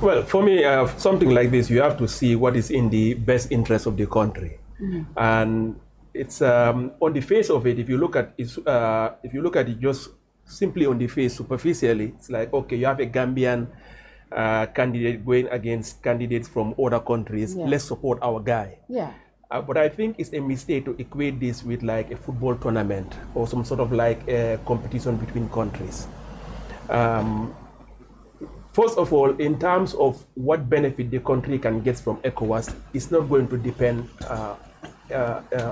Well, for me, something like this, you have to see what is in the best interest of the country, and it's on the face of it. If you look at it, just simply on the face, superficially, it's like, okay, you have a Gambian candidate going against candidates from other countries. Yeah. Let's support our guy. Yeah. But I think it's a mistake to equate this with like a football tournament or some sort of like a competition between countries. First of all, in terms of what benefit the country can get from ECOWAS, it's not going to depend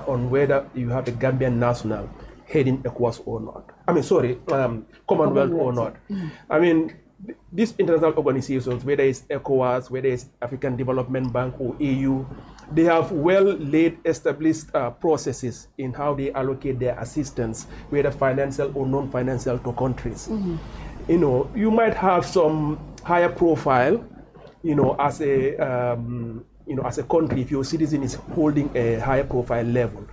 on whether you have a Gambian national heading ECOWAS or not. I mean, sorry, Commonwealth or not. I mean, these international organizations, whether it's ECOWAS, whether it's African Development Bank or EU, they have well-laid established processes in how they allocate their assistance, whether financial or non-financial, to countries. You know, you might have some higher profile, as a as a country, if your citizen is holding a higher profile level.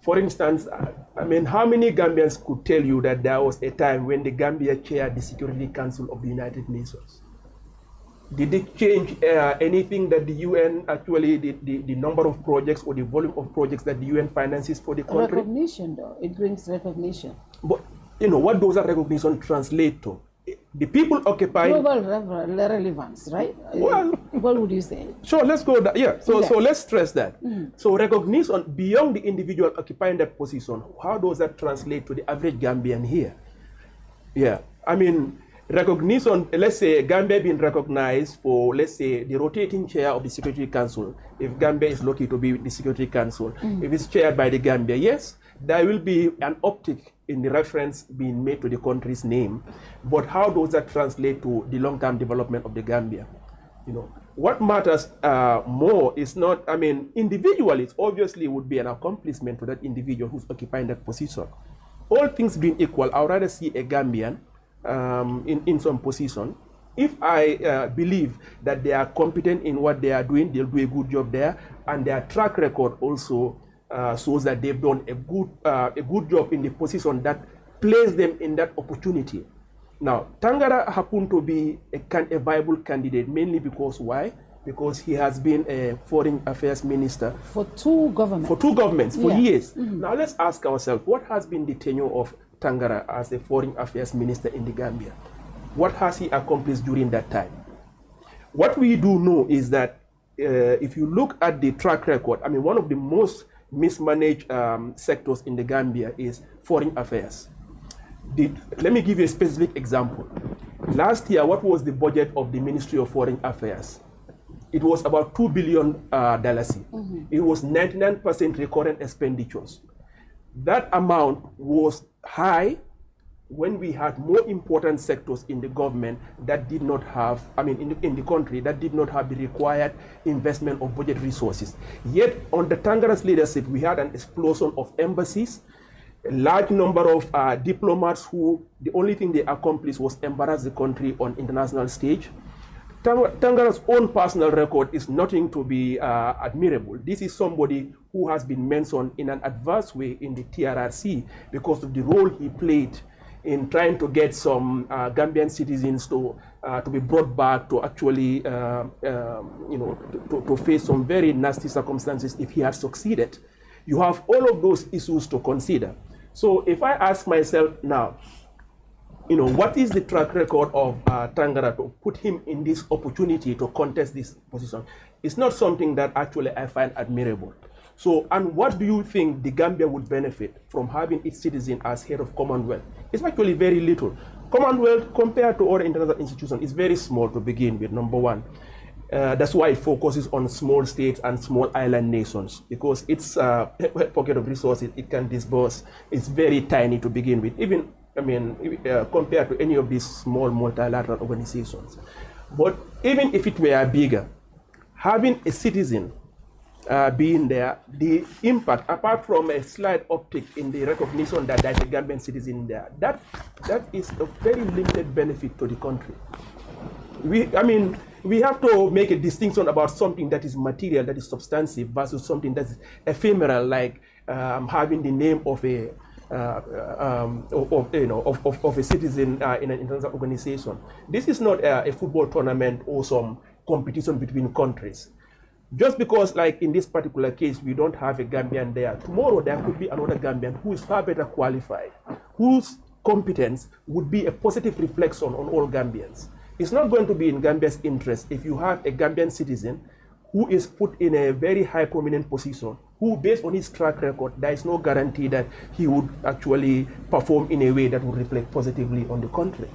For instance, I mean, how many Gambians could tell you that there was a time when the Gambia chaired the Security Council of the United Nations? Did it change anything that the UN actually, the number of projects or the volume of projects that the UN finances for the country? Recognition, though. It brings recognition. But, what does that recognition translate to? The people occupying global relevance, right? Well, what would you say? Sure, let's go that. Yeah. So let's stress that. So recognition beyond the individual occupying that position. How does that translate to the average Gambian here? Yeah. I mean, recognition. Let's say Gambia being recognized for, let's say, the rotating chair of the Security Council. If Gambia is lucky to be with the Security Council, if it's chaired by the Gambia, yes, there will be an uptick in the reference being made to the country's name. But how does that translate to the long-term development of the Gambia? What matters more is not, I mean, individually, it obviously would be an accomplishment to that individual who's occupying that position. All things being equal, I would rather see a Gambian in some position. If I believe that they are competent in what they are doing, they'll do a good job there, and their track record also shows that they've done a good job in the position that placed them in that opportunity. Now, Tangara happened to be a viable candidate, mainly because why? Because he has been a foreign affairs minister for two governments. For years. Now, let's ask ourselves, what has been the tenure of Tangara as a foreign affairs minister in the Gambia? What has he accomplished during that time? What we do know is that if you look at the track record, I mean, one of the most mismanaged sectors in the Gambia is foreign affairs. Let me give you a specific example. Last year, what was the budget of the Ministry of Foreign Affairs? It was about $2 billion. It was 99% recurrent expenditures. That amount was high when we had more important sectors in the government that did not have, I mean, in the country, that did not have the required investment of budget resources. Yet, under Tangara's leadership, we had an explosion of embassies, a large number of diplomats who, the only thing they accomplished was embarrass the country on international stage. Tangara's own personal record is nothing to be admirable. This is somebody who has been mentioned in an adverse way in the TRRC because of the role he played in trying to get some Gambian citizens to be brought back to actually, to face some very nasty circumstances if he had succeeded. You have all of those issues to consider. So if I ask myself now, what is the track record of Tangara to put him in this opportunity to contest this position? It's not something that actually I find admirable. So, and what do you think the Gambia would benefit from having its citizen as head of Commonwealth? It's actually very little. Commonwealth, compared to other international institutions, is very small to begin with, number one. That's why it focuses on small states and small island nations, because its pocket of resources it can disburse is very tiny to begin with, even, I mean, compared to any of these small multilateral organizations. But even if it were bigger, having a citizen being there, the impact, apart from a slight uptick in the recognition that there's a Gambian citizen there, that is a very limited benefit to the country. We have to make a distinction about something that is material, that is substantive, versus something that is ephemeral, like having the name of a of a citizen in an international organization. This is not a football tournament or some competition between countries. Just because, like in this particular case, we don't have a Gambian there, tomorrow there could be another Gambian who is far better qualified, whose competence would be a positive reflection on all Gambians. It's not going to be in Gambia's interest if you have a Gambian citizen who is put in a very high prominent position, who based on his track record, there is no guarantee that he would actually perform in a way that would reflect positively on the country.